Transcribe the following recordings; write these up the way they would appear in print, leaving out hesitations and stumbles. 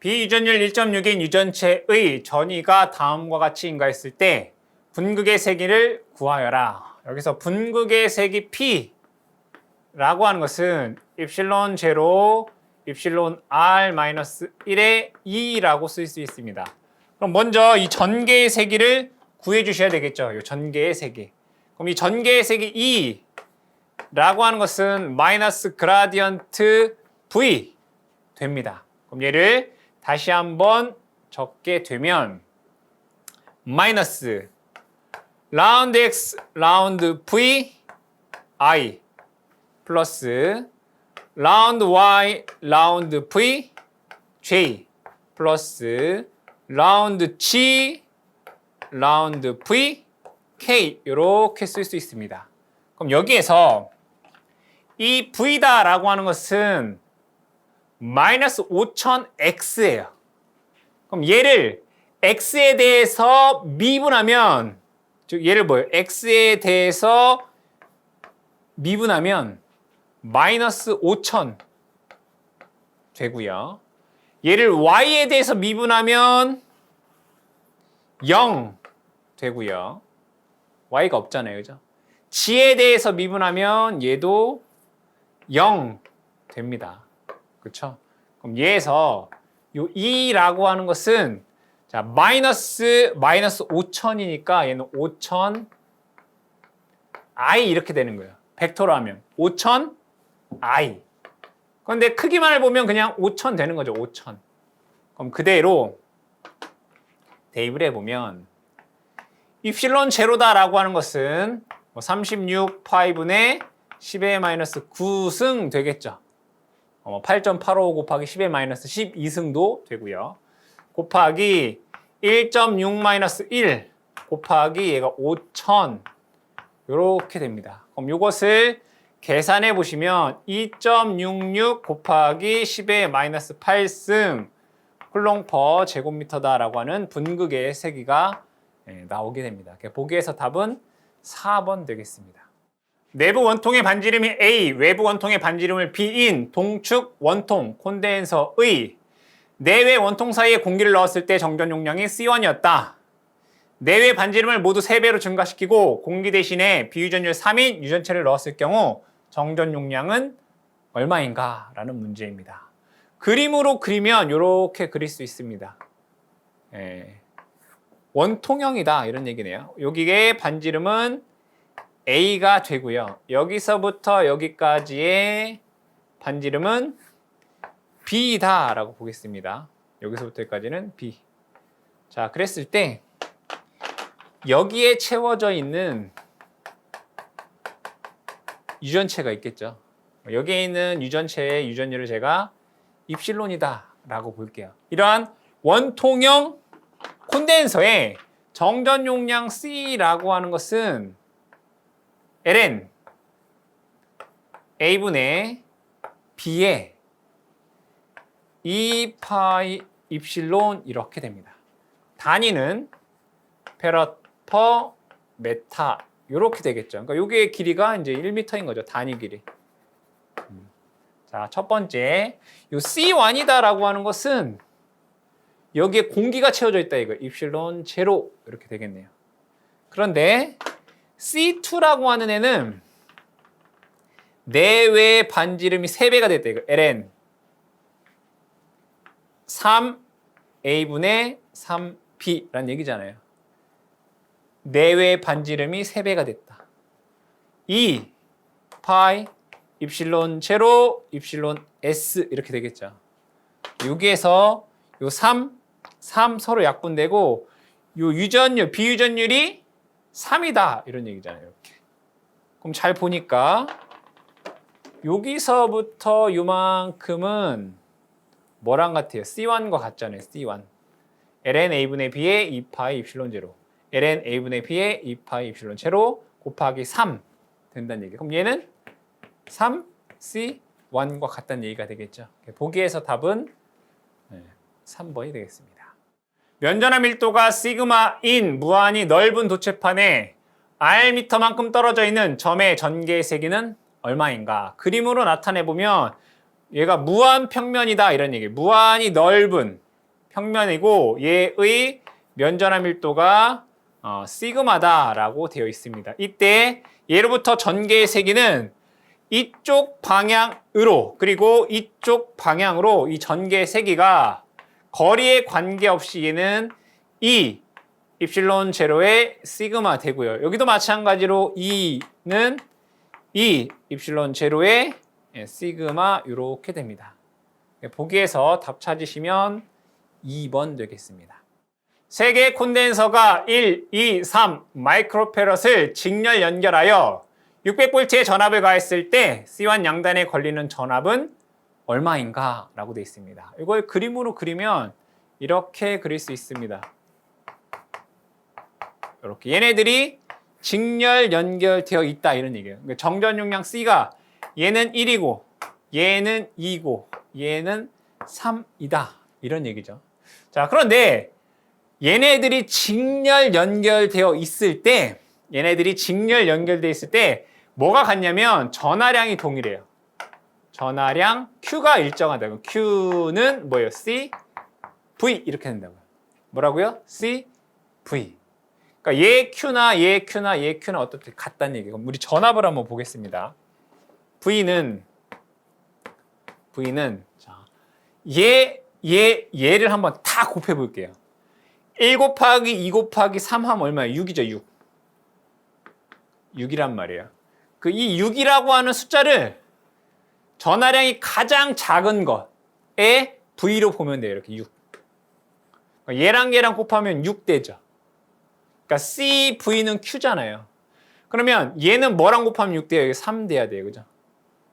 비유전율 1.6인 유전체의 전위가 다음과 같이 인가했을 때 분극의 세기를 구하여라. 여기서 분극의 세기 P라고 하는 것은 입실론 제로, 입실론 R-1의 2라고 쓸 수 있습니다. 그럼 먼저 이 전개의 세기를 구해 주셔야 되겠죠. 이 전개의 세기. 그럼 이 전개의 세기 2라고 하는 것은 마이너스 그라디언트 V 됩니다. 그럼 얘를 다시 한번 적게 되면 마이너스 라운드 x 라운드 v i 플러스 라운드 y 라운드 v j 플러스 라운드 g 라운드 v k 이렇게 쓸 수 있습니다. 그럼 여기에서 이 v다라고 하는 것은 마이너스 5000x예요. 그럼 얘를 x에 대해서 미분하면, 즉 얘를 뭐예요? x에 대해서 미분하면 마이너스 5000 되고요. 얘를 y에 대해서 미분하면 0 되고요. y가 없잖아요. 그죠? g에 대해서 미분하면 얘도 0 됩니다. 그렇죠? 그럼 얘에서 요 2라고 하는 것은 자, 마이너스 5000이니까 얘는 5000 i 이렇게 되는 거예요. 벡터로 하면 5000 i. 그런데 크기만을 보면 그냥 5000 되는 거죠. 5000. 그럼 그대로 대입을 해 보면 입실론 제로다라고 하는 것은 36 파이분의 10의 마이너스 9승 되겠죠. 8.85 곱하기 10의 마이너스 12승도 되고요. 곱하기 1.6 마이너스 1 곱하기 얘가 5000 이렇게 됩니다. 그럼 이것을 계산해 보시면 2.66 곱하기 10의 마이너스 8승 쿨롱 퍼 제곱미터다라고 하는 분극의 세기가 나오게 됩니다. 보기에서 답은 4번 되겠습니다. 내부 원통의 반지름이 A, 외부 원통의 반지름을 B인 동축 원통 콘덴서의 내외 원통 사이에 공기를 넣었을 때 정전 용량이 C1이었다. 내외 반지름을 모두 3배로 증가시키고 공기 대신에 비유전율 3인 유전체를 넣었을 경우 정전 용량은 얼마인가? 라는 문제입니다. 그림으로 그리면 이렇게 그릴 수 있습니다. 원통형이다 이런 얘기네요. 여기에 반지름은 A가 되고요. 여기서부터 여기까지의 반지름은 B다 라고 보겠습니다. 여기서부터 여기까지는 B. 자, 그랬을 때 여기에 채워져 있는 유전체가 있겠죠. 여기에 있는 유전체의 유전율을 제가 입실론이다 라고 볼게요. 이러한 원통형 콘덴서의 정전 용량 C라고 하는 것은 ln A분의 B의 2파이 입실론 이렇게 됩니다. 단위는 페럿 퍼 메타 이렇게 되겠죠. 그러니까 요게 길이가 이제 1m인 거죠. 단위 길이. 자, 첫 번째 요 C1이다라고 하는 것은 여기에 공기가 채워져 있다 이거. 입실론 제로 이렇게 되겠네요. 그런데 C2라고 하는 애는 내외 반지름이 3배가 됐다 이거. ln 3A분의 3B라는 얘기잖아요. 내외 반지름이 3배가 됐다. 2 파이 입실론 제로 입실론 S 이렇게 되겠죠. 여기에서 요 3 서로 약분되고 요 유전율 비유전율이 3이다 이런 얘기잖아요. 이렇게. 그럼 잘 보니까 여기서부터 요만큼은 뭐랑 같아요? C1과 같잖아요. C1. ln A분의 B의 2파이 입실론 제로 ln A분의 B의 2파이 입실론 제로 곱하기 3 된다는 얘기예요. 그럼 얘는 3C1과 같다는 얘기가 되겠죠. 보기에서 답은 3번이 되겠습니다. 면전화 밀도가 시그마인 무한히 넓은 도체판에 R미터만큼 떨어져 있는 점의 전개의 세기는 얼마인가? 그림으로 나타내보면 얘가 무한 평면이다 이런 얘기예요. 무한히 넓은 평면이고 얘의 면전화 밀도가 시그마다라고 되어 있습니다. 이때 예로부터 전개의 세기는 이쪽 방향으로 그리고 이쪽 방향으로 이 전개의 세기가 거리에 관계없이 얘는 E 입실론 제로의 시그마 되고요. 여기도 마찬가지로 E는 E 입실론 제로의 시그마 이렇게 됩니다. 보기에서 답 찾으시면 2번 되겠습니다. 세 개의 콘덴서가 1, 2, 3 마이크로페럿을 직렬 연결하여 600V의 전압을 가했을 때 C1 양단에 걸리는 전압은 얼마인가? 라고 되어 있습니다. 이걸 그림으로 그리면 이렇게 그릴 수 있습니다. 이렇게 얘네들이 직렬 연결되어 있다 이런 얘기예요. 정전 용량 C가 얘는 1이고 얘는 2고 얘는 3이다 이런 얘기죠. 자, 그런데 얘네들이 직렬 연결되어 있을 때 뭐가 같냐면 전하량이 동일해요. 전하량 Q가 일정하다고. Q는 뭐예요? C, V 이렇게 된다고요. 뭐라고요? C, V. 그러니까 얘 Q나 얘 Q나 얘 Q나 어떻게 같다는 얘기예요. 우리 전압을 한번 보겠습니다. V는 자, 얘를 한번 다 곱해 볼게요. 1 곱하기 2 곱하기 3 하면 얼마예요? 6이죠, 6. 6이란 말이에요. 이 6이라고 하는 숫자를 전하량이 가장 작은 것에 V로 보면 돼요. 이렇게 6. 얘랑 얘랑 곱하면 6 되죠. 그러니까 CV는 Q잖아요. 그러면 얘는 뭐랑 곱하면 6 돼요? 3 돼야 돼요. 그죠?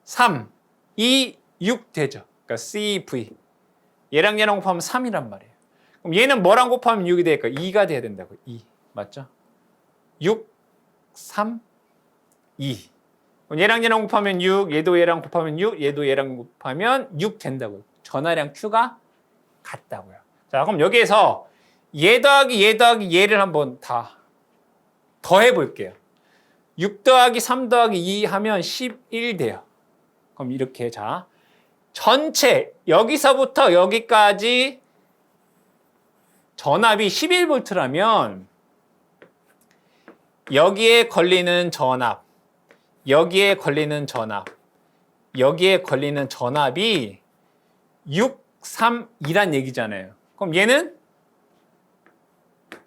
3, 2, 6 되죠. 그러니까 CV. 얘랑 얘랑 곱하면 3이란 말이에요. 그럼 얘는 뭐랑 곱하면 6이 될까? 2가 돼야 된다고. 2. 맞죠? 6, 3, 2. 얘랑 얘랑 곱하면 6, 얘도 얘랑 곱하면 6, 얘도 얘랑 곱하면 6 된다고요. 전하량 Q가 같다고요. 자, 그럼 여기에서 얘 더하기 얘를 한번 다 더해 볼게요. 6 더하기 3 더하기 2 하면 11 돼요. 그럼 이렇게 자 전체 여기서부터 여기까지 전압이 11V라면 여기에 걸리는 전압, 여기에 걸리는 전압, 여기에 걸리는 전압이 6, 3, 2란 얘기잖아요. 그럼 얘는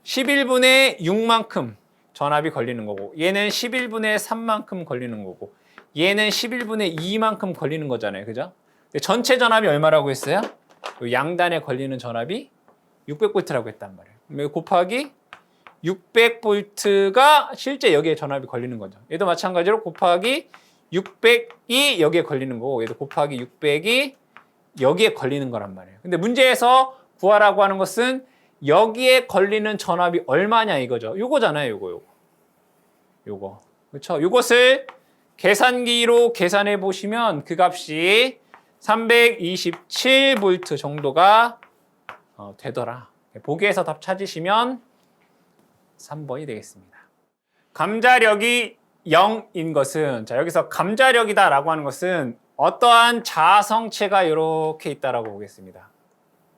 11분의 6만큼 전압이 걸리는 거고 얘는 11분의 3만큼 걸리는 거고 얘는 11분의 2만큼 걸리는 거잖아요. 그죠? 전체 전압이 얼마라고 했어요? 양단에 걸리는 전압이 600V라고 했단 말이에요. 곱하기 600V가 실제 여기에 전압이 걸리는 거죠. 얘도 마찬가지로 곱하기 600이 여기에 걸리는 거고 얘도 곱하기 600이 여기에 걸리는 거란 말이에요. 근데 문제에서 구하라고 하는 것은 여기에 걸리는 전압이 얼마냐 이거죠. 요거잖아요. 요거. 그렇죠? 요것을 계산기로 계산해 보시면 그 값이 327V 정도가 되더라. 보기에서 답 찾으시면 3번이 되겠습니다. 감자력이 0인 것은 자 여기서 감자력이다라고 하는 것은 어떠한 자성체가 이렇게 있다라고 보겠습니다.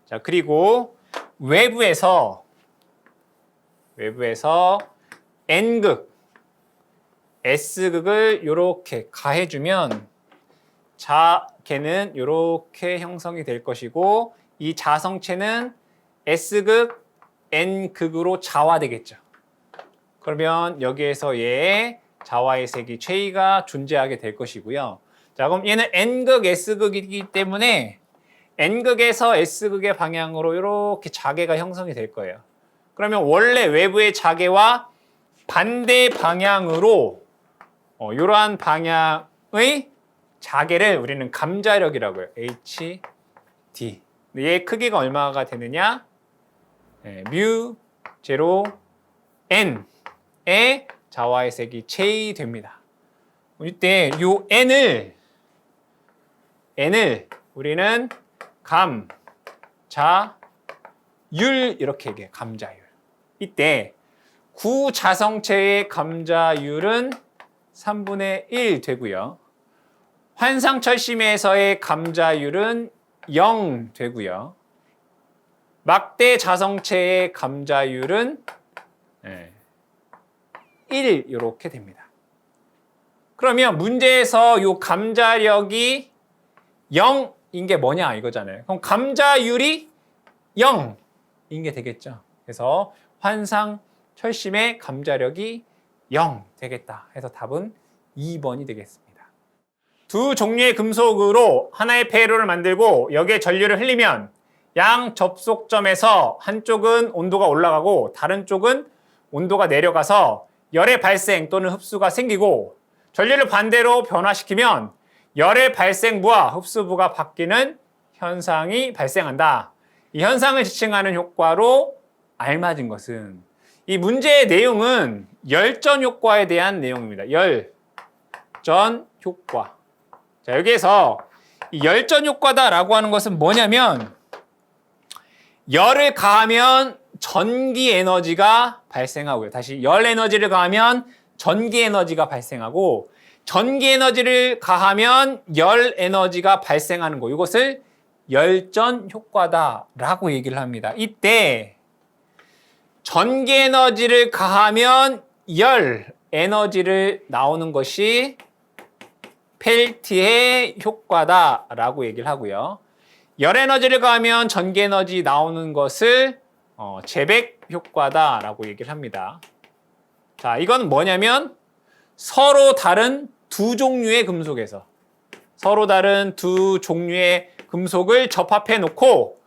자 그리고 외부에서 N극, S극을 이렇게 가해주면 걔는 이렇게 형성이 될 것이고 이 자성체는 S극, N극으로 자화되겠죠. 그러면 여기에서 얘의 자화의 색이 최이가 존재하게 될 것이고요. 자 그럼 얘는 N극, S극이기 때문에 N극에서 S극의 방향으로 이렇게 자개가 형성이 될 거예요. 그러면 원래 외부의 자개와 반대 방향으로 이러한 방향의 자개를 우리는 감자력이라고 해요. HD. 얘의 크기가 얼마가 되느냐? 뮤 제로 N의 자화의 색이 제이 됩니다. 이때 요 N을 우리는 감자율 이렇게 얘기해요. 감자율. 이때 구자성체의 감자율은 3분의 1 되고요. 환상철심에서의 감자율은 0 되고요. 막대 자성체의 감자율은 1 이렇게 됩니다. 그러면 문제에서 이 감자력이 0인 게 뭐냐 이거잖아요. 그럼 감자율이 0인 게 되겠죠. 그래서 환상 철심의 감자력이 0 되겠다 해서 답은 2번이 되겠습니다. 두 종류의 금속으로 하나의 폐로를 만들고 여기에 전류를 흘리면 양 접속점에서 한쪽은 온도가 올라가고 다른 쪽은 온도가 내려가서 열의 발생 또는 흡수가 생기고 전류를 반대로 변화시키면 열의 발생부와 흡수부가 바뀌는 현상이 발생한다. 이 현상을 지칭하는 효과로 알맞은 것은 이 문제의 내용은 열전 효과에 대한 내용입니다. 열전 효과. 자, 여기에서 이 열전 효과다라고 하는 것은 뭐냐면 열을 가하면 전기 에너지가 발생하고요. 다시 열 에너지를 가하면 전기 에너지가 발생하고 전기 에너지를 가하면 열 에너지가 발생하는 거. 이것을 열전 효과다라고 얘기를 합니다. 이때 전기 에너지를 가하면 열 에너지를 나오는 것이 펠티의 효과다라고 얘기를 하고요. 열 에너지를 가하면 전기 에너지 나오는 것을 제백 효과다라고 얘기를 합니다. 자, 이건 뭐냐면 서로 다른 두 종류의 금속에서 서로 다른 두 종류의 금속을 접합해 놓고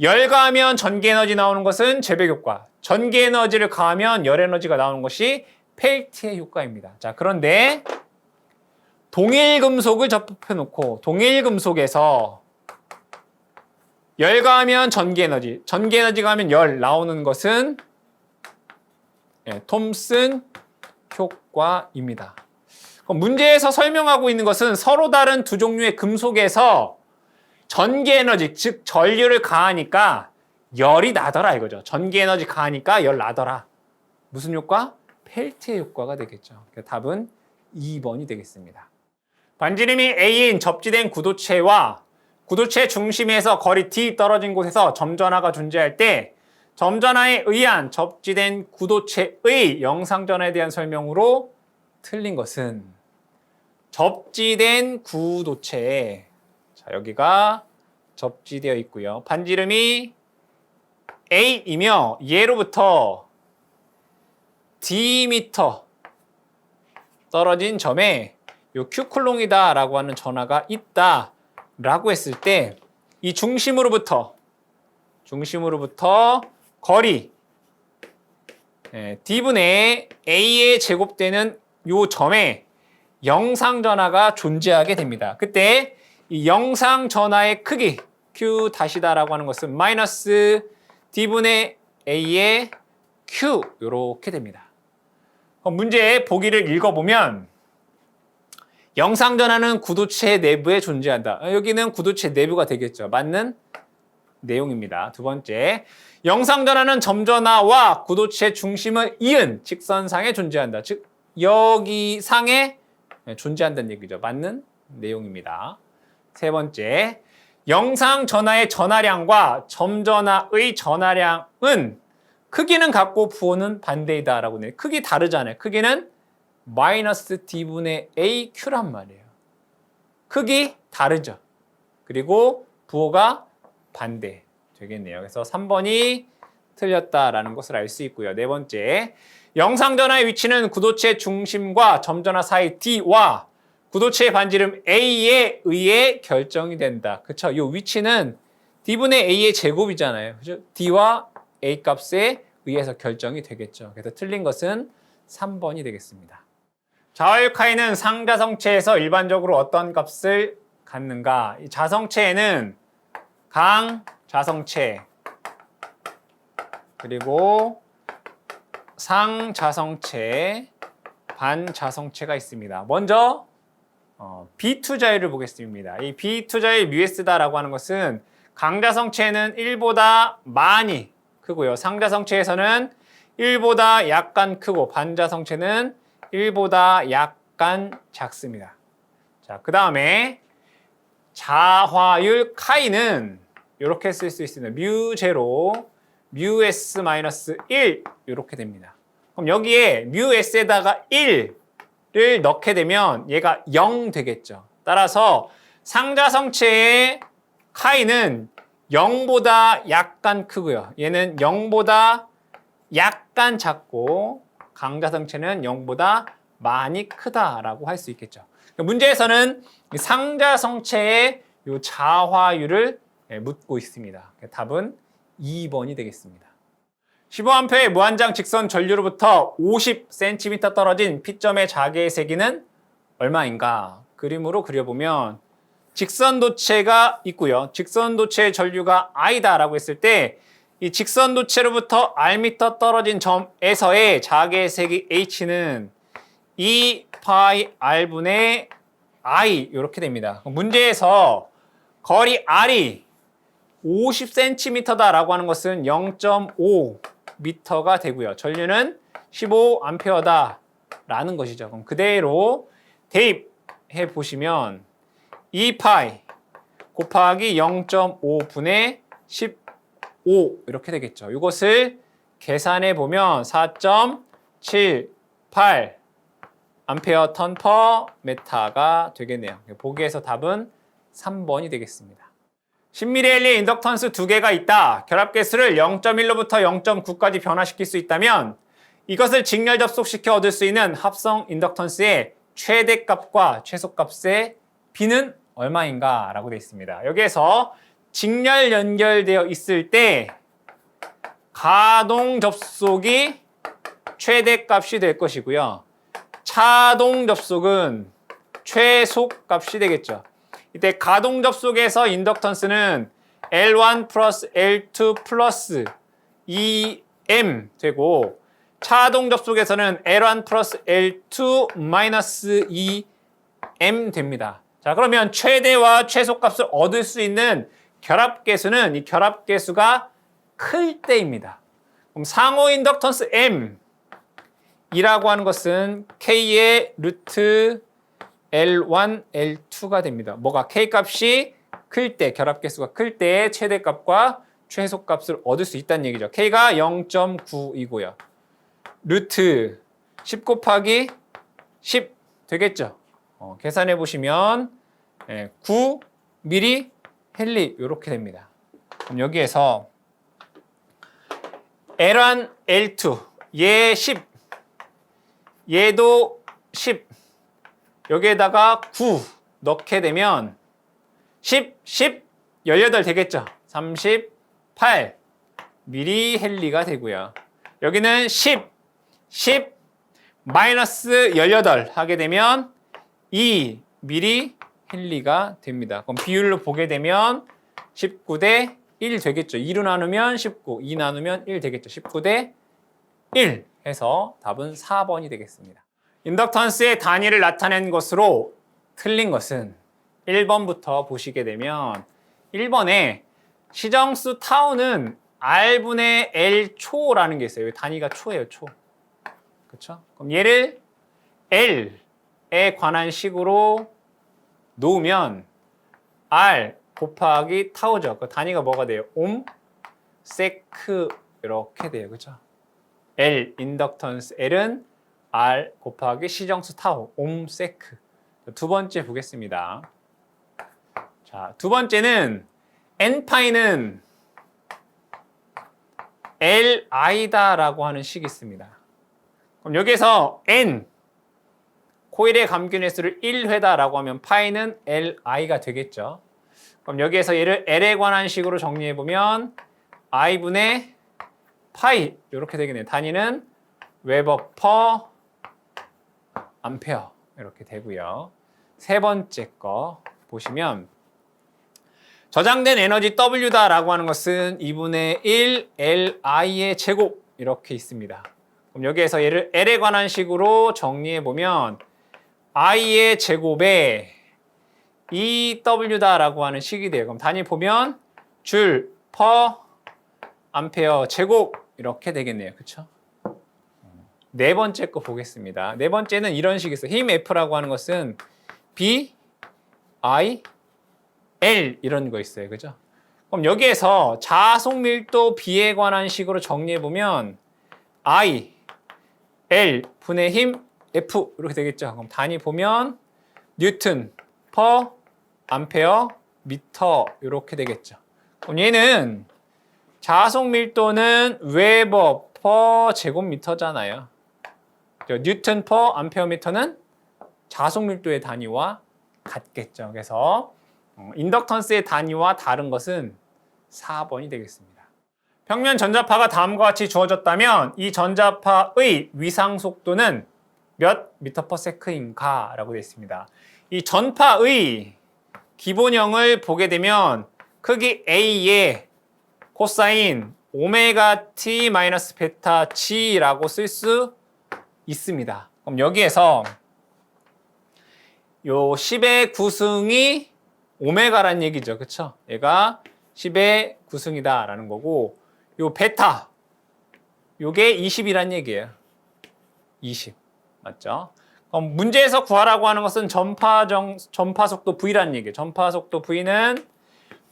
열 가하면 전기 에너지 나오는 것은 제백 효과, 전기 에너지를 가하면 열 에너지가 나오는 것이 펠티의 효과입니다. 자, 그런데 동일 금속을 접합해 놓고 동일 금속에서 열 가하면 전기 에너지, 전기 에너지가 하면 열 나오는 것은 톰슨 효과입니다. 문제에서 설명하고 있는 것은 서로 다른 두 종류의 금속에서 전기 에너지, 즉 전류를 가하니까 열이 나더라 이거죠. 전기 에너지 가하니까 열 나더라. 무슨 효과? 펠티의 효과가 되겠죠. 답은 2번이 되겠습니다. 반지름이 A인 접지된 구도체와 구도체 중심에서 거리 D 떨어진 곳에서 점전하가 존재할 때 점전하에 의한 접지된 구도체의 영상전하에 대한 설명으로 틀린 것은 접지된 구도체에 자, 여기가 접지되어 있고요. 반지름이 A이며 예로부터 D미터 떨어진 점에 요 Q쿨롱이다 라고 하는 전하가 있다 라고 했을 때 이 중심으로부터 거리 D분의 A에 제곱되는 요 점에 영상전하가 존재하게 됩니다. 그때 이 영상전하의 크기 Q 다시다라고 하는 것은 마이너스 D분의 A의 Q 이렇게 됩니다. 문제의 보기를 읽어보면 영상전하는 구도체 내부에 존재한다. 여기는 구도체 내부가 되겠죠. 맞는 내용입니다. 두 번째, 영상전하는 점전하와 구도체 중심을 이은 직선상에 존재한다. 즉 여기 상에 존재한다는 얘기죠. 맞는 내용입니다. 세 번째, 영상전하의 전하량과 점전하의 전하량은 크기는 같고 부호는 반대이다 라고 해요. 크기 다르잖아요. 크기는 마이너스 D분의 AQ란 말이에요. 크기 다르죠. 그리고 부호가 반대 되겠네요. 그래서 3번이 틀렸다라는 것을 알 수 있고요. 네 번째, 영상전하의 위치는 구도체 중심과 점전하 사이 D와 구도체의 반지름 A에 의해 결정이 된다. 그쵸? 이 위치는 D분의 A의 제곱이잖아요. 그죠? D와 A 값에 의해서 결정이 되겠죠. 그래서 틀린 것은 3번이 되겠습니다. 자화율카이는 상자성체에서 일반적으로 어떤 값을 갖는가? 이 자성체에는 강자성체 그리고 상자성체, 반자성체가 있습니다. 먼저 B2 자율을 보겠습니다. 이 B2 자율 μs다라고 하는 것은 강자성체는 1보다 많이 크고요. 상자성체에서는 1보다 약간 크고 반자성체는 1보다 약간 작습니다. 자, 그 다음에 자화율 카이는 이렇게 쓸 수 있습니다. 뮤 제로, 뮤 S 마이너스 1 이렇게 됩니다. 그럼 여기에 뮤 S에다가 1을 넣게 되면 얘가 0 되겠죠. 따라서 상자성체의 카이는 0보다 약간 크고요. 얘는 0보다 약간 작고 강자성체는 0보다 많이 크다라고 할 수 있겠죠. 문제에서는 상자성체의 요 자화율을 묻고 있습니다. 답은 2번이 되겠습니다. 15A의 무한장 직선 전류로부터 50cm 떨어진 P점의 자개의 세기는 얼마인가? 그림으로 그려보면 직선도체가 있고요. 직선도체의 전류가 I다라고 했을 때 이 직선도체로부터 Rm 떨어진 점에서의 자개의 세기 H는 2π R분의 I 이렇게 됩니다. 문제에서 거리 R이 50cm다라고 하는 것은 0.5m가 되고요. 전류는 15A다라는 것이죠. 그럼 그대로 대입해 보시면 2π 곱하기 0.5분의 15 이렇게 되겠죠. 이것을 계산해 보면 4.78 암페어 턴 퍼 메타가 되겠네요. 보기에서 답은 3번이 되겠습니다. 10ml의 인덕턴스 두 개가 있다. 결합계수를 0.1로부터 0.9까지 변화시킬 수 있다면 이것을 직렬 접속시켜 얻을 수 있는 합성 인덕턴스의 최대값과 최소값의 B는 얼마인가 라고 되어 있습니다. 여기에서 직렬 연결되어 있을 때 가동 접속이 최대값이 될 것이고요. 차동 접속은 최소값이 되겠죠. 이때 가동 접속에서 인덕턴스는 L1 플러스 L2 플러스 2M 되고 차동 접속에서는 L1 플러스 L2 마이너스 2M 됩니다. 자, 그러면 최대와 최소값을 얻을 수 있는 결합계수는 이 결합계수가 클 때입니다. 그럼 상호 인덕턴스 M 이라고 하는 것은 K의 루트 L1, L2가 됩니다. 뭐가 K 값이 클 때, 결합계수가 클 때 최대값과 최소값을 얻을 수 있다는 얘기죠. K가 0.9이고요. 루트 10 곱하기 10 되겠죠. 계산해 보시면 9 미리 헨리 이렇게 됩니다. 그럼 여기에서 L1, L2 얘 10 얘도 10 여기에다가 9 넣게 되면 10, 10, 18 되겠죠. 38 미리 헨리가 되고요. 여기는 10, 10 마이너스 18 하게 되면 2 미리 헨리가 됩니다. 그럼 비율로 보게 되면 19대 1 되겠죠. 2로 나누면 19, 2 나누면 1 되겠죠. 19대 1 해서 답은 4번이 되겠습니다. 인덕턴스의 단위를 나타낸 것으로 틀린 것은 1번부터 보시게 되면 1번에 시정수 타우는 R분의 L 초라는 게 있어요. 단위가 초예요, 초. 그렇죠? 그럼 얘를 L에 관한 식으로 놓으면 R 곱하기 타우죠. 그 단위가 뭐가 돼요? 옴, 세크 이렇게 돼요. 그렇죠? L 인덕턴스 L은 R 곱하기 시정수 타우 옴 세크. 두 번째 보겠습니다. 자, 두 번째는 N파이는 Li다라고 하는 식이 있습니다. 그럼 여기에서 N 코일의 감균 횟수를 1회다라고 하면 파이는 Li가 되겠죠. 그럼 여기에서 얘를 L에 관한 식으로 정리해 보면 I분의 파이 이렇게 되겠네요. 단위는 웨버 퍼 암페어 이렇게 되고요. 세 번째 거 보시면 저장된 에너지 W다라고 하는 것은 2분의 1 Li의 제곱 이렇게 있습니다. 그럼 여기에서 얘를 L에 관한 식으로 정리해 보면 I의 제곱에 EW다라고 하는 식이 돼요. 그럼 단위 보면 줄 퍼 암페어 제곱 이렇게 되겠네요. 그렇죠? 네 번째 거 보겠습니다. 네 번째는 이런 식이 있어요. 힘 F라고 하는 것은 B, I, L 이런 거 있어요. 그죠? 그럼 여기에서 자속 밀도 B에 관한 식으로 정리해 보면 I, L 분의 힘 F 이렇게 되겠죠. 그럼 단위 보면 뉴턴 퍼 암페어 미터 이렇게 되겠죠. 그럼 얘는 자속 밀도는 웨버 퍼 제곱미터잖아요. 뉴턴 퍼 암페어 미터는 자속 밀도의 단위와 같겠죠. 그래서 인덕턴스의 단위와 다른 것은 4번이 되겠습니다. 평면 전자파가 다음과 같이 주어졌다면 이 전자파의 위상 속도는 몇 미터 퍼 세크인가 라고 되어 있습니다. 이 전파의 기본형을 보게 되면 크기 A의 코사인 오메가 t 마이너스 베타 g라고 쓸 수 있습니다. 그럼 여기에서 요 10의 구승이 오메가란 얘기죠. 그쵸? 얘가 10의 구승이다라는 거고 요 베타 요게 20이란 얘기예요. 20. 맞죠? 그럼 문제에서 구하라고 하는 것은 전파 속도 V라는 얘기예요. 전파 속도 V는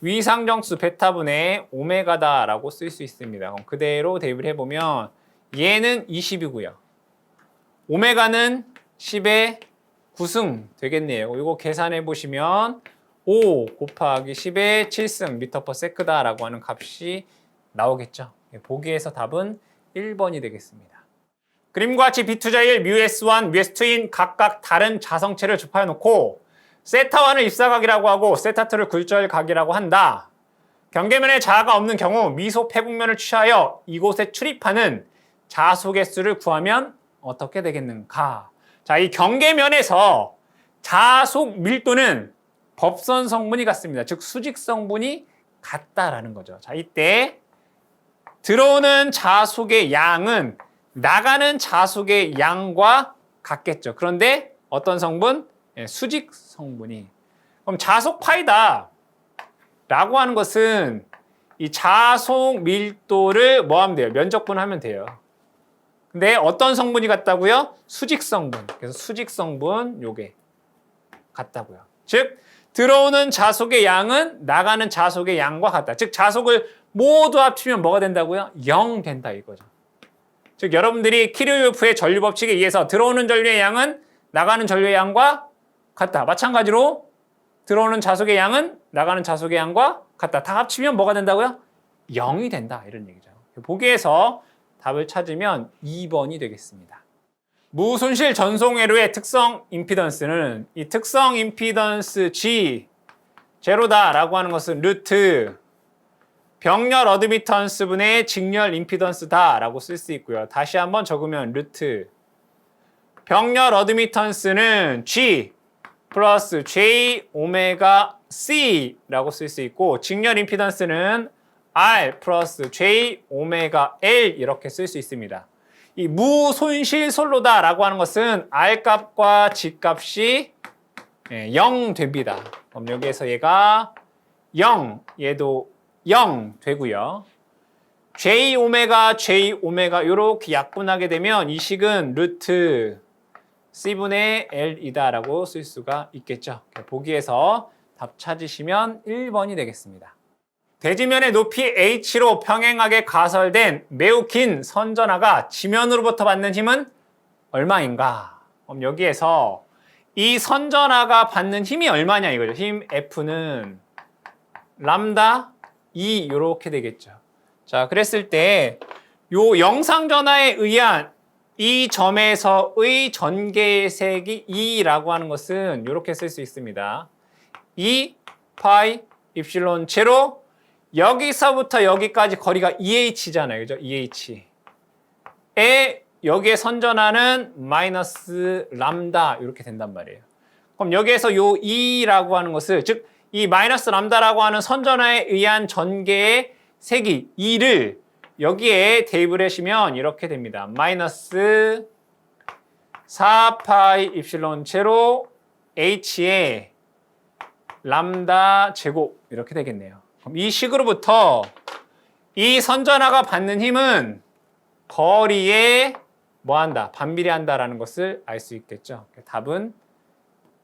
위상정수 베타분의 오메가다라고 쓸 수 있습니다. 그럼 그대로 대입을 해보면 얘는 20이고요. 오메가는 10의 9승 되겠네요. 이거 계산해 보시면 5 곱하기 10의 7승 미터 퍼 세크다라고 하는 값이 나오겠죠. 보기에서 답은 1번이 되겠습니다. 그림과 같이 B2자일 μS1, μS2인 각각 다른 자성체를 좁혀 놓고 세타1을 입사각이라고 하고 세타2를 굴절각이라고 한다. 경계면에 자아가 없는 경우 미소 패북면을 취하여 이곳에 출입하는 자속의 수를 구하면 어떻게 되겠는가? 자, 이 경계면에서 자속 밀도는 법선 성분이 같습니다. 즉 수직 성분이 같다라는 거죠. 자, 이때 들어오는 자속의 양은 나가는 자속의 양과 같겠죠. 그런데 어떤 성분? 수직 성분이. 그럼 자속 파이다 라고 하는 것은 이 자속 밀도를 뭐 하면 돼요? 면적분 하면 돼요. 근데 어떤 성분이 같다고요? 수직 성분. 그래서 수직 성분 요게 같다고요. 즉 들어오는 자속의 양은 나가는 자속의 양과 같다. 즉 자속을 모두 합치면 뭐가 된다고요? 0 된다 이거죠. 즉 여러분들이 키르요프의 전류 법칙에 의해서 들어오는 전류의 양은 나가는 전류의 양과 같다. 마찬가지로 들어오는 자속의 양은 나가는 자속의 양과 같다. 다 합치면 뭐가 된다고요? 0이 된다. 이런 얘기죠. 보기에서 답을 찾으면 2번이 되겠습니다. 무손실 전송회로의 특성 임피던스는 이 특성 임피던스 G 제로다라고 하는 것은 루트 병렬 어드미턴스 분의 직렬 임피던스다라고 쓸 수 있고요. 다시 한번 적으면 루트 병렬 어드미턴스는 G 플러스 J 오메가 C라고 쓸 수 있고 직렬 임피던스는 R 플러스 J 오메가 L 이렇게 쓸 수 있습니다. 이 무손실 솔로다라고 하는 것은 R 값과 G 값이 0 됩니다. 그럼 여기에서 얘가 0, 얘도 0 되고요. J 오메가 이렇게 약분하게 되면 이 식은 루트 C분의 L이다라고 쓸 수가 있겠죠. 보기에서 답 찾으시면 1번이 되겠습니다. 대지면의 높이 H로 평행하게 가설된 매우 긴 선전하가 지면으로부터 받는 힘은 얼마인가? 그럼 여기에서 이 선전하가 받는 힘이 얼마냐 이거죠. 힘 F는 람다 2 이렇게 되겠죠. 자, 그랬을 때 요 영상전하에 의한 이 점에서의 전개의 색이 2라고 하는 것은 이렇게 쓸 수 있습니다. 2 파이 입실론 제로 여기서부터 여기까지 거리가 2h잖아요. 그죠? 2h. 에 여기에 선전하는 마이너스 람다 이렇게 된단 말이에요. 그럼 여기에서 요 2라고 하는 것을 즉 이 마이너스 람다라고 하는 선전하에 의한 전개의 색이 2를 여기에 대입을 하시면 이렇게 됩니다. 마이너스 4파이 입실론 제로 h의 람다 제곱 이렇게 되겠네요. 그럼 이 식으로부터 이 선전하가 받는 힘은 거리에 뭐한다? 반비례한다라는 것을 알 수 있겠죠. 답은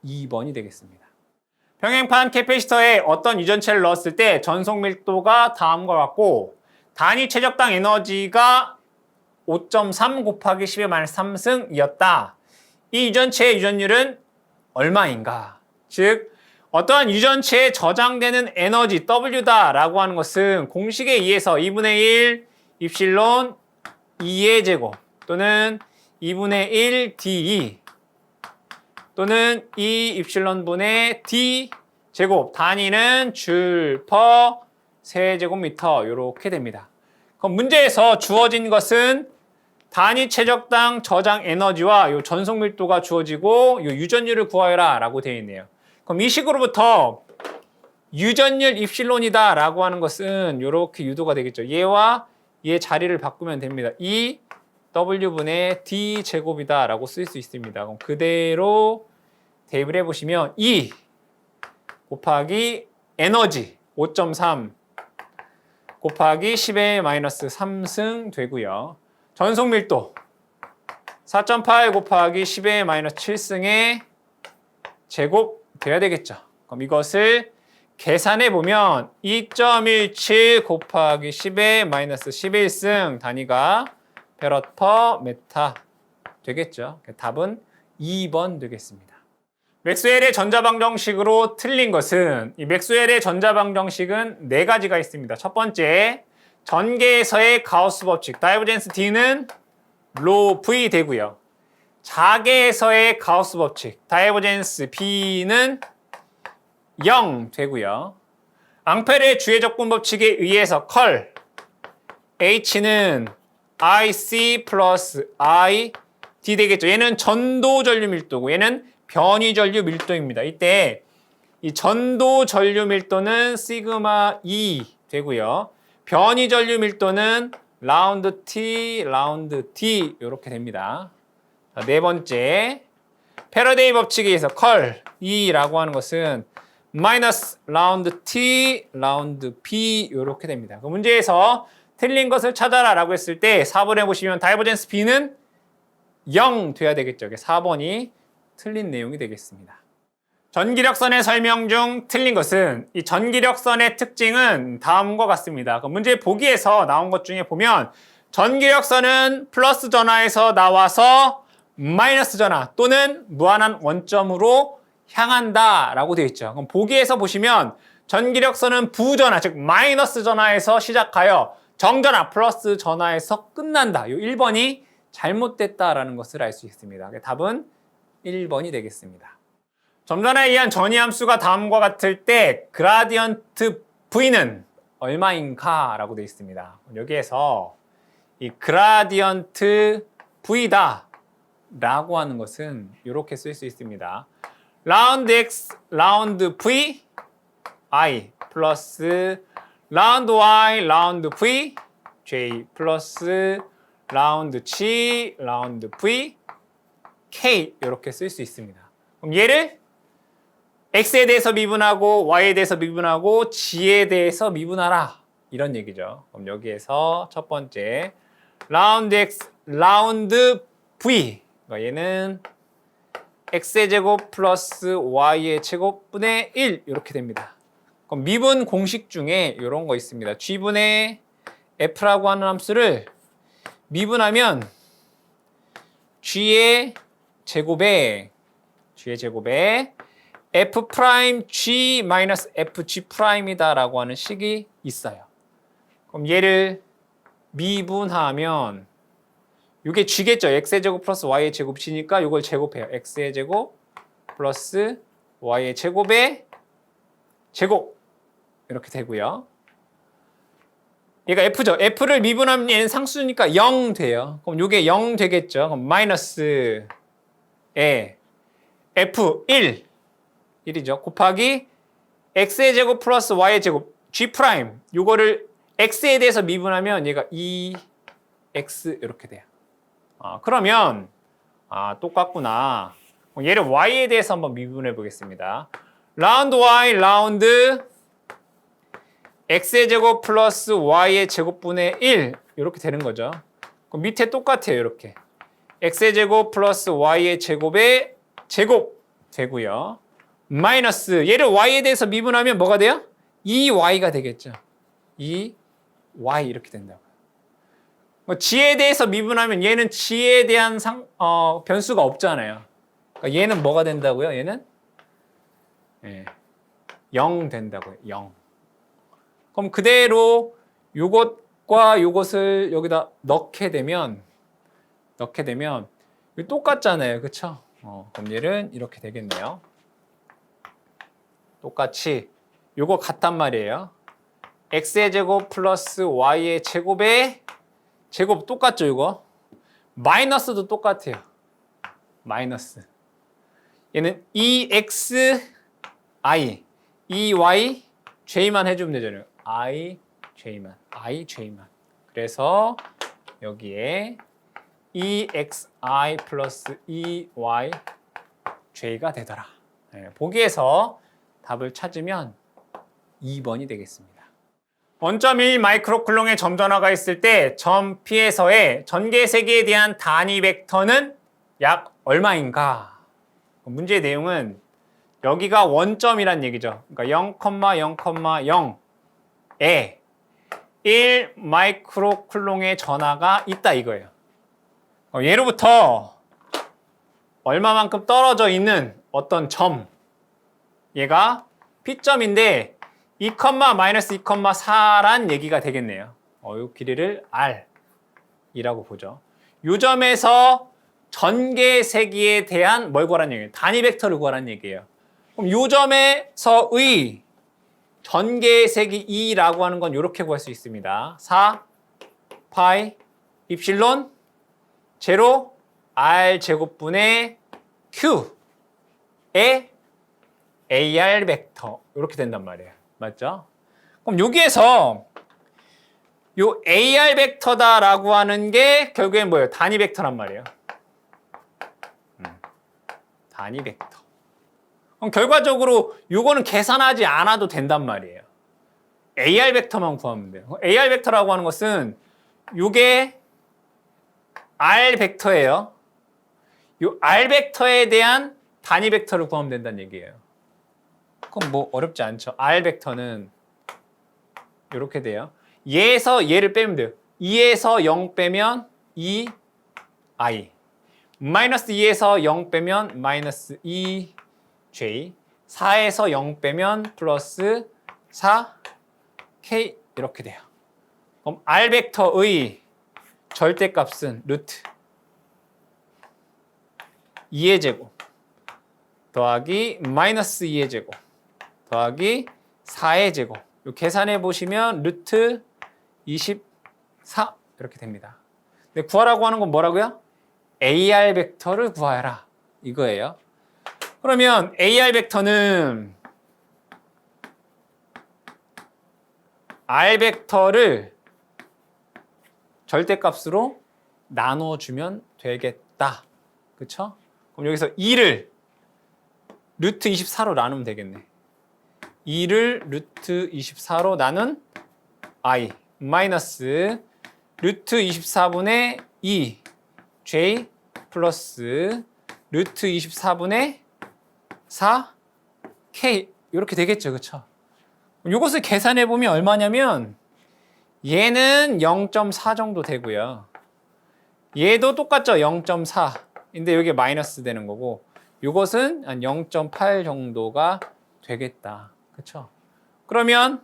2번이 되겠습니다. 평행판 캐패시터에 어떤 유전체를 넣었을 때 전속 밀도가 다음과 같고 단위 최적당 에너지가 5.3 곱하기 10의 마이너스 3승이었다. 이 유전체의 유전율은 얼마인가? 즉 어떠한 유전체에 저장되는 에너지 W다라고 하는 것은 공식에 의해서 2분의 1 입실론 2의 제곱 또는 2분의 1 DE 또는 2 입실론분의 D 제곱 단위는 줄 퍼 세제곱미터 이렇게 됩니다. 그럼 문제에서 주어진 것은 단위 최적당 저장 에너지와 요 전속 밀도가 주어지고 요 유전율을 구하여라 라고 되어 있네요. 그럼 이 식으로부터 유전율 입실론이다 라고 하는 것은 이렇게 유도가 되겠죠. 얘와 얘 자리를 바꾸면 됩니다. 이 W분의 D 제곱이다 라고 쓸 수 있습니다. 그럼 그대로 대입을 해보시면 2 곱하기 에너지 5.3 곱하기 10의 마이너스 3승 되고요. 전속 밀도 4.8 곱하기 10의 마이너스 7승의 제곱 돼야 되겠죠. 그럼 이것을 계산해 보면 2.17 곱하기 10의 마이너스 11승 단위가 페럿 퍼 메타 되겠죠. 답은 2번 되겠습니다. 맥스웰의 전자방정식으로 틀린 것은 이 맥스웰의 전자방정식은 4가지가 있습니다. 첫 번째, 전개에서의 가우스 법칙 다이버젠스 D는 로 V 되고요. 자개에서의 가우스 법칙 다이버젠스 B는 0 되고요. 앙펠의 주의 적분 법칙에 의해서 컬 H는 IC 플러스 I D 되겠죠. 얘는 전도 전류 밀도고 얘는 변이 전류 밀도입니다. 이때 이 전도 전류 밀도는 시그마 E 되고요. 변이 전류 밀도는 라운드 T, 라운드 D 이렇게 됩니다. 자, 네 번째, 패러데이 법칙에 의해서 컬 E라고 하는 것은 마이너스 라운드 T, 라운드 B 이렇게 됩니다. 그 문제에서 틀린 것을 찾아라 라고 했을 때 4번에 보시면 다이버젠스 B는 0 돼야 되겠죠. 4번이 틀린 내용이 되겠습니다. 전기력선의 설명 중 틀린 것은 이 전기력선의 특징은 다음과 같습니다. 문제 보기에서 나온 것 중에 보면 전기력선은 플러스 전하에서 나와서 마이너스 전하 또는 무한한 원점으로 향한다 라고 되어 있죠. 그럼 보기에서 보시면 전기력선은 부전하 즉 마이너스 전하에서 시작하여 정전하 플러스 전하에서 끝난다. 이 1번이 잘못됐다라는 것을 알 수 있습니다. 답은 1번이 되겠습니다. 점전에 의한 전이함수가 다음과 같을 때 그라디언트 V는 얼마인가 라고 되어 있습니다. 여기에서 이 그라디언트 V다 라고 하는 것은 이렇게 쓸 수 있습니다. 라운드 X, 라운드 V, I 플러스 라운드 Y, 라운드 V, J 플러스 라운드 G, 라운드 V, K 이렇게 쓸 수 있습니다. 그럼 얘를 X에 대해서 미분하고 Y에 대해서 미분하고 G에 대해서 미분하라 이런 얘기죠. 그럼 여기에서 첫 번째 라운드 X, 라운드 V 얘는 X의 제곱 플러스 Y의 제곱분의 1 이렇게 됩니다. 그럼 미분 공식 중에 이런 거 있습니다. G분의 F라고 하는 함수를 미분하면 G의 제곱에 F 프라임 G 마이너스 FG 프라임이다 라고 하는 식이 있어요. 그럼 얘를 미분하면 이게 G겠죠. X의 제곱 플러스 Y의 제곱 G니까 이걸 제곱해요. X의 제곱 플러스 Y의 제곱의 제곱 이렇게 되고요. 얘가 F죠. F를 미분하면 얘는 상수니까 0 돼요. 그럼 이게 0 되겠죠. 그럼 마이너스에 F1 1이죠. 곱하기 X의 제곱 플러스 Y의 제곱 G 프라임 요거를 X에 대해서 미분하면 얘가 2X 이렇게 돼요. 그러면 똑같구나. 얘를 Y에 대해서 한번 미분해 보겠습니다. 라운드 Y 라운드 X의 제곱 플러스 Y의 제곱분의 1 이렇게 되는 거죠. 그럼 밑에 똑같아요. 이렇게 X의 제곱 플러스 Y의 제곱의 제곱 되고요. 마이너스 얘를 y에 대해서 미분하면 뭐가 돼요? 2y가 되겠죠. 2y 이렇게 된다고요. 뭐 g에 대해서 미분하면 얘는 g에 대한 변수가 없잖아요. 그러니까 얘는 뭐가 된다고요? 얘는 0 된다고요. 0. 그럼 그대로 요것과 요것을 여기다 넣게 되면 똑같잖아요. 그쵸? 그럼 얘는 이렇게 되겠네요. 똑같이 요거 같단 말이에요. x의 제곱 플러스 y의 제곱의 제곱 똑같죠, 이거? 마이너스도 똑같아요. 마이너스. 얘는 2xi, 2y, j만 해주면 되잖아요. ij만. 그래서 여기에 2xi 플러스 2y, j가 되더라. 보기에서 답을 찾으면 2번이 되겠습니다. 1.1 마이크로쿨롱의 점 전화가 있을 때 점 P에서의 전개 세기에 대한 단위 벡터는 약 얼마인가? 문제의 내용은 여기가 원점이란 얘기죠. 그러니까 0,0,0에 1 마이크로쿨롱의 전하가 있다 이거예요. 예로부터 얼마만큼 떨어져 있는 어떤 점, 얘가 P점인데 2,-2,4란 얘기가 되겠네요. 이 길이를 R이라고 보죠. 이 점에서 전개 세기에 대한 뭘 구하라는 얘기예요? 단위 벡터를 구하라는 얘기예요. 그럼 이 점에서의 전개 세기 2라고 하는 건 이렇게 구할 수 있습니다. 4 파이 입실론 제로 R 제곱분의 Q의 AR 벡터 이렇게 된단 말이에요. 맞죠? 그럼 여기에서 요 AR 벡터다라고 하는 게 결국엔 뭐예요? 단위 벡터란 말이에요. 단위 벡터. 그럼 결과적으로 요거는 계산하지 않아도 된단 말이에요. AR 벡터만 구하면 돼요. AR 벡터라고 하는 것은 요게 R 벡터예요. 요 R 벡터에 대한 단위 벡터를 구하면 된다는 얘기예요. 그럼 뭐 어렵지 않죠. R 벡터는 이렇게 돼요. 얘에서 얘를 빼면 돼요. 2에서 0 빼면 2i. 마이너스 2에서 0 빼면 마이너스 2j. 4에서 0 빼면 플러스 4k 이렇게 돼요. 그럼 R 벡터의 절대값은 루트 2의 제곱 더하기 마이너스 2의 제곱 더하기 4의 제곱. 요 계산해 보시면 루트 24 이렇게 됩니다. 근데 구하라고 하는 건 뭐라고요? AR 벡터를 구하라 이거예요. 그러면 AR 벡터는 R 벡터를 절대값으로 나눠주면 되겠다. 그쵸? 그럼 여기서 2를 루트 24로 나누면 되겠네. 2를 루트 24로 나눈 i 마이너스 루트 24분의 2 j 플러스 루트 24분의 4 k 이렇게 되겠죠. 그쵸? 이것을 계산해 보면 얼마냐면 얘는 0.4 정도 되고요. 얘도 똑같죠. 0.4인데 여기 마이너스 되는 거고 이것은 한 0.8 정도가 되겠다. 그렇죠? 그러면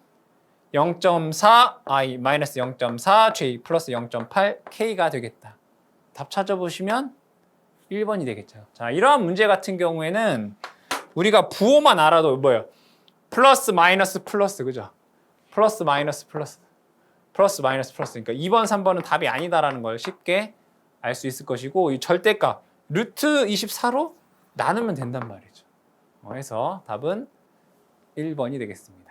0.4i 마이너스 0.4 j 플러스 0.8 k가 되겠다. 답 찾아보시면 1번이 되겠죠. 자, 이러한 문제 같은 경우에는 우리가 부호만 알아도 뭐예요? 플러스 마이너스 플러스 그죠? 플러스 마이너스 플러스 플러스 마이너스 플러스. 그러니까 2번 3번은 답이 아니다라는 걸 쉽게 알 수 있을 것이고 이 절대값 루트 24로 나누면 된단 말이죠. 그래서 답은 1번이 되겠습니다.